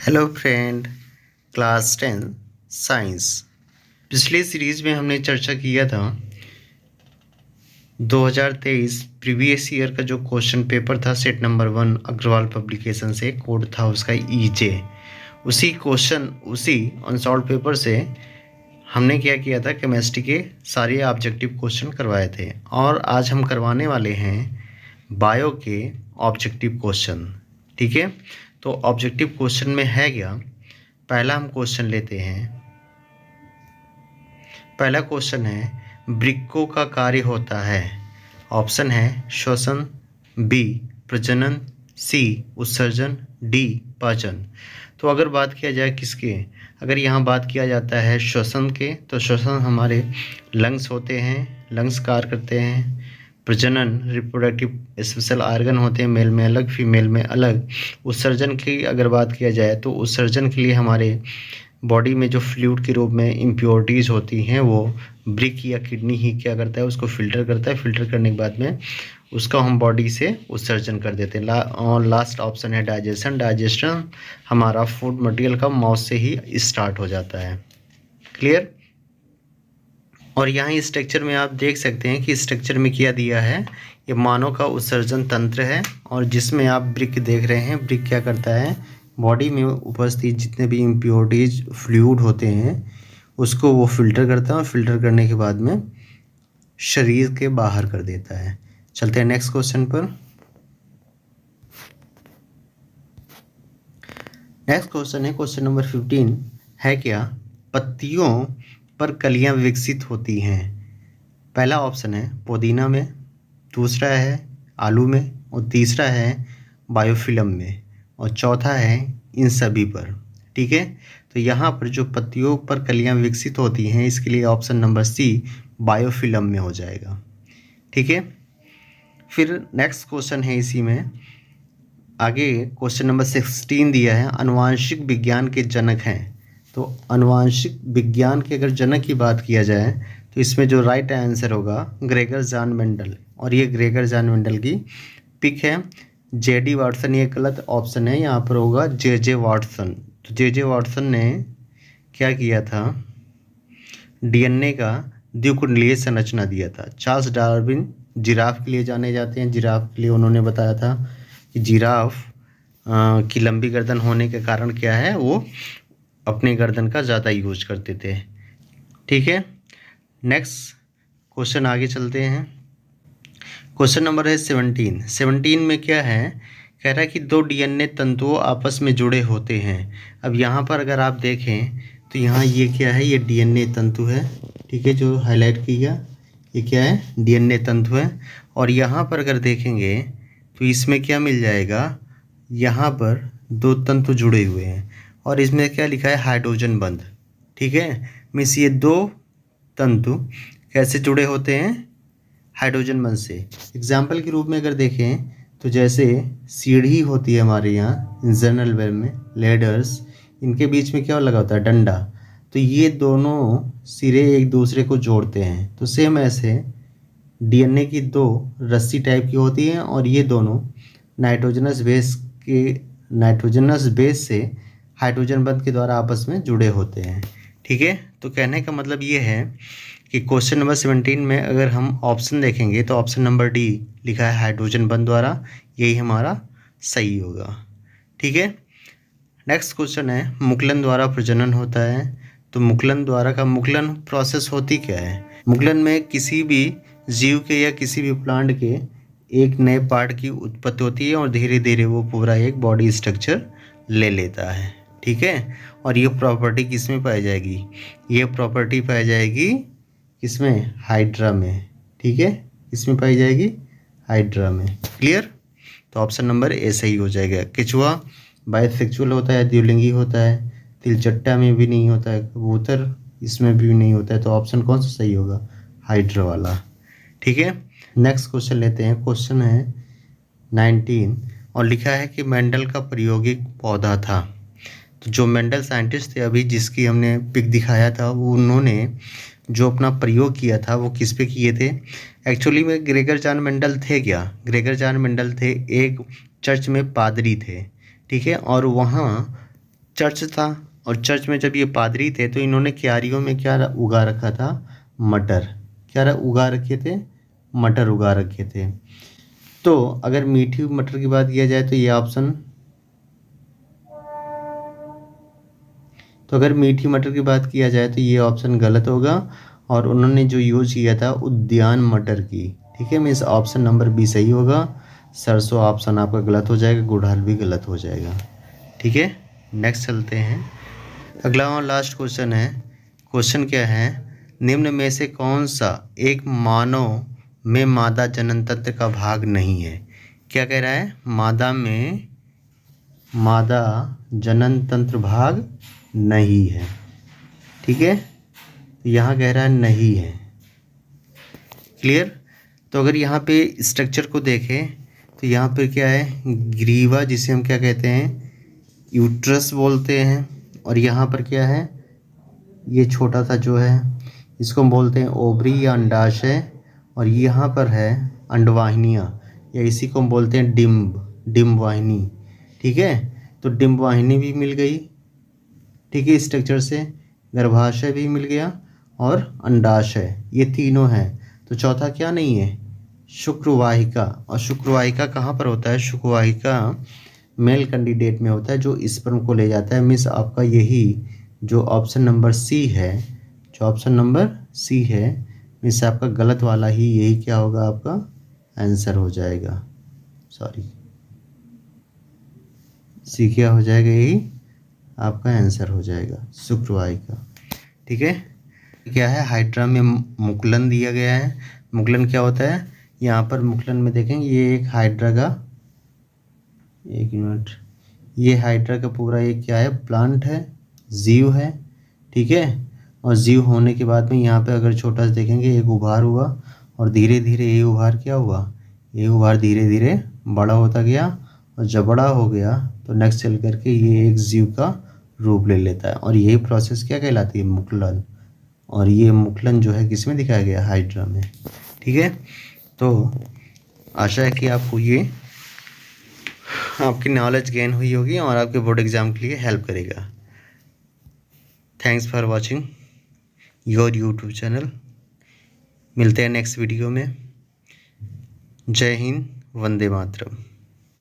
Hello friend, class 10 science. पिछले series में हमने चर्चा किया था 2023 प्रीवियस ईयर का जो क्वेश्चन पेपर था सेट नंबर 1 अग्रवाल पब्लिकेशन से, कोड था उसका ईजे। उसी अनसॉल्व पेपर से हमने क्या किया था, केमिस्ट्री के सारे ऑब्जेक्टिव क्वेश्चन करवाए थे। और आज हम करवाने वाले हैं बायो के ऑब्जेक्टिव क्वेश्चन। ठीक है, तो ऑब्जेक्टिव क्वेश्चन में है क्या, पहला हम क्वेश्चन लेते हैं। पहला क्वेश्चन है, वृक्कों का कार्य होता है। ऑप्शन है श्वसन, बी प्रजनन, सी उत्सर्जन, डी पाचन। तो अगर बात किया जाए किसके, अगर यहाँ बात किया जाता है श्वसन के, तो श्वसन हमारे लंग्स होते हैं, लंग्स कार्य करते हैं। प्रजनन रिप्रोडक्टिव स्पेशल ऑर्गन होते हैं, मेल में अलग फीमेल में अलग। उत्सर्जन की अगर बात किया जाए तो उत्सर्जन के लिए हमारे बॉडी में जो फ्लूइड के रूप में इम्प्योरिटीज़ होती हैं वो ब्रिक या किडनी ही क्या करता है, उसको फिल्टर करता है। फिल्टर करने के बाद में उसका हम बॉडी से उत्सर्जन कर देते हैं। और लास्ट ऑप्शन है डाइजेशन। डाइजेशन हमारा फूड मटेरियल का माउथ से ही स्टार्ट हो जाता है। क्लियर। और यहाँ स्ट्रक्चर में आप देख सकते हैं कि स्ट्रक्चर में क्या दिया है, ये मानव का उत्सर्जन तंत्र है। और जिसमें आप ब्रिक देख रहे हैं, ब्रिक क्या करता है, बॉडी में उपस्थित जितने भी इम्प्योरिटीज फ्लूइड होते हैं उसको वो फिल्टर करता है, और फिल्टर करने के बाद में शरीर के बाहर कर देता है। चलते हैं नेक्स्ट क्वेश्चन पर। नेक्स्ट क्वेश्चन है क्वेश्चन नंबर 15 है क्या, पत्तियों पर कलियां विकसित होती हैं। पहला ऑप्शन है पुदीना में, दूसरा है आलू में, और तीसरा है बायोफिल्म में, और चौथा है इन सभी पर। ठीक है, तो यहाँ पर जो पत्तियों पर कलियां विकसित होती हैं, इसके लिए ऑप्शन नंबर सी बायोफिल्म में हो जाएगा। ठीक है, फिर नेक्स्ट क्वेश्चन है इसी में आगे, क्वेश्चन नंबर 16 दिया है, आनुवांशिक विज्ञान के जनक हैं। तो आनुवांशिक विज्ञान के अगर जनक की बात किया जाए तो इसमें जो राइट आंसर होगा ग्रेगर जॉन मेंडल। और ये ग्रेगर जॉन मेंडल की पिक है। जेडी वाटसन ये गलत ऑप्शन है, यहाँ पर होगा जे वाटसन। तो जे वाटसन ने क्या किया था, डीएनए का द्विकुंडलीय संरचना दिया था। चार्ल्स डार्विन जिराफ के लिए जाने जाते हैं। जिराफ के लिए उन्होंने बताया था कि जिराफ की लंबी गर्दन होने के कारण क्या है, वो अपने गर्दन का ज़्यादा यूज करते थे। ठीक है, नेक्स्ट क्वेश्चन आगे चलते हैं। क्वेश्चन नंबर है 17 में क्या है, कह रहा है कि दो डीएनए तंतुओं आपस में जुड़े होते हैं। अब यहाँ पर अगर आप देखें तो यहाँ ये क्या है, ये डीएनए तंतु है। ठीक है, जो हाईलाइट किया ये क्या है, डीएनए तंतु है। और यहाँ पर अगर देखेंगे तो इसमें क्या मिल जाएगा, यहाँ पर दो तंतु जुड़े हुए हैं और इसमें क्या लिखा है, हाइड्रोजन बंध। ठीक है, मीन्स ये दो तंतु कैसे जुड़े होते हैं, हाइड्रोजन बंध से। एग्जाम्पल के रूप में अगर देखें तो जैसे सीढ़ी होती है हमारे यहाँ जनरल वेब में, लेडर्स, इनके बीच में क्या लगा होता है, डंडा। तो ये दोनों सिरे एक दूसरे को जोड़ते हैं। तो सेम ऐसे डीएनए की दो रस्सी टाइप की होती हैं और ये दोनों नाइट्रोजनस बेस से हाइड्रोजन बंध के द्वारा आपस में जुड़े होते हैं। ठीक है, तो कहने का मतलब ये है कि क्वेश्चन नंबर 17 में अगर हम ऑप्शन देखेंगे तो ऑप्शन नंबर डी लिखा है हाइड्रोजन बंध द्वारा, यही हमारा सही होगा। ठीक है, नेक्स्ट क्वेश्चन है, मुकुलन द्वारा प्रजनन होता है। तो मुकुलन द्वारा का मुकुलन प्रोसेस होती क्या है, मुकुलन में किसी भी जीव के या किसी भी प्लांट के एक नए पार्ट की उत्पत्ति होती है और धीरे धीरे वो पूरा एक बॉडी स्ट्रक्चर ले लेता है। ठीक है, और ये प्रॉपर्टी किस में पाई जाएगी, ये प्रॉपर्टी पाई जाएगी किसमें, हाइड्रा में। ठीक है, किसमें पाई जाएगी, हाइड्रा में। क्लियर, तो ऑप्शन नंबर ए सही हो जाएगा। केचुआ बाइसेक्सुअल होता है, द्विलिंगी होता है। तिलचट्टा में भी नहीं होता है, कबूतर इसमें भी नहीं होता है। तो ऑप्शन कौन सा सही होगा, हाइड्रा वाला। ठीक है, नेक्स्ट क्वेश्चन लेते हैं। क्वेश्चन है 19 और लिखा है कि मेंडल का प्रायोगिक पौधा था। तो जो मेंडल साइंटिस्ट थे अभी जिसकी हमने पिक दिखाया था, वो उन्होंने जो अपना प्रयोग किया था वो किस पे किए थे। एक्चुअली में ग्रेगर जॉन मेंडल थे क्या, ग्रेगर जॉन मेंडल थे एक चर्च में पादरी थे। ठीक है, और वहाँ चर्च था, और चर्च में जब ये पादरी थे तो इन्होंने क्यारियों में क्या उगा रखा था, मटर। क्या उगा रखे थे, मटर उगा रखे थे। तो अगर मीठी मटर की बात किया जाए तो ये ऑप्शन, तो अगर मीठी मटर की बात किया जाए तो ये ऑप्शन गलत होगा, और उन्होंने जो यूज किया था उद्यान मटर की। ठीक है, मीन्स ऑप्शन नंबर बी सही होगा। सरसों ऑप्शन आपका गलत हो जाएगा, गुड़हल भी गलत हो जाएगा। ठीक है, नेक्स्ट चलते हैं। अगला और लास्ट क्वेश्चन है। क्वेश्चन क्या है, निम्न में से कौन सा एक मानव में मादा जनन तंत्र का भाग नहीं है। क्या कह रहा है, मादा जनन तंत्र भाग नहीं है। ठीक है, यहाँ कह रहा है नहीं है। क्लियर। तो अगर यहाँ पे स्ट्रक्चर को देखें तो यहाँ पे क्या है, ग्रीवा जिसे हम क्या कहते हैं, यूट्रस बोलते हैं। और यहाँ पर क्या है, ये छोटा सा जो है इसको हम बोलते हैं ओवरी या अंडाशय। और यहाँ पर है अंडवाहिनियाँ, या इसी को हम बोलते हैं डिम्ब वाहिनी। ठीक है, तो डिम्ब वाहिनी भी मिल गई। ठीक है, स्ट्रक्चर से गर्भाशय भी मिल गया और अंडाशय, ये तीनों हैं। तो चौथा क्या नहीं है, शुक्रवाहिका। और शुक्रवाहिका कहाँ पर होता है, शुक्रवाहिका मेल कैंडिडेट में होता है जो स्पर्म को ले जाता है। मिस आपका यही जो ऑप्शन नंबर सी है, जो ऑप्शन नंबर सी है, मिस आपका गलत वाला ही यही क्या होगा, आपका आंसर हो जाएगा। सॉरी, सी क्या हो जाएगा, यही आपका आंसर हो जाएगा, शुक्रवाहिका। ठीक है, क्या है, हाइड्रा में मुकुलन दिया गया है। मुकुलन क्या होता है, यहाँ पर मुकुलन में देखेंगे ये एक हाइड्रा का, एक मिनट, ये हाइड्रा का पूरा एक क्या है, प्लांट है, जीव है। ठीक है, और जीव होने के बाद में यहाँ पे अगर छोटा सा देखेंगे एक उभार हुआ, और धीरे धीरे ये उभार क्या हुआ, ये उभार धीरे धीरे बड़ा होता गया, और जब बड़ा हो गया तो नेक्स्ट चल करके ये एक जीव का रूप ले लेता है। और यही प्रोसेस क्या कहलाती है, मुकुलन। और ये मुकुलन जो है किस में दिखाया गया, हाइड्रा में। ठीक है, तो आशा है कि आपको ये आपकी नॉलेज गेन हुई होगी और आपके बोर्ड एग्ज़ाम के लिए हेल्प करेगा। Thanks for watching your YouTube channel. मिलते हैं नेक्स्ट वीडियो में। जय हिंद, वंदे मातरम।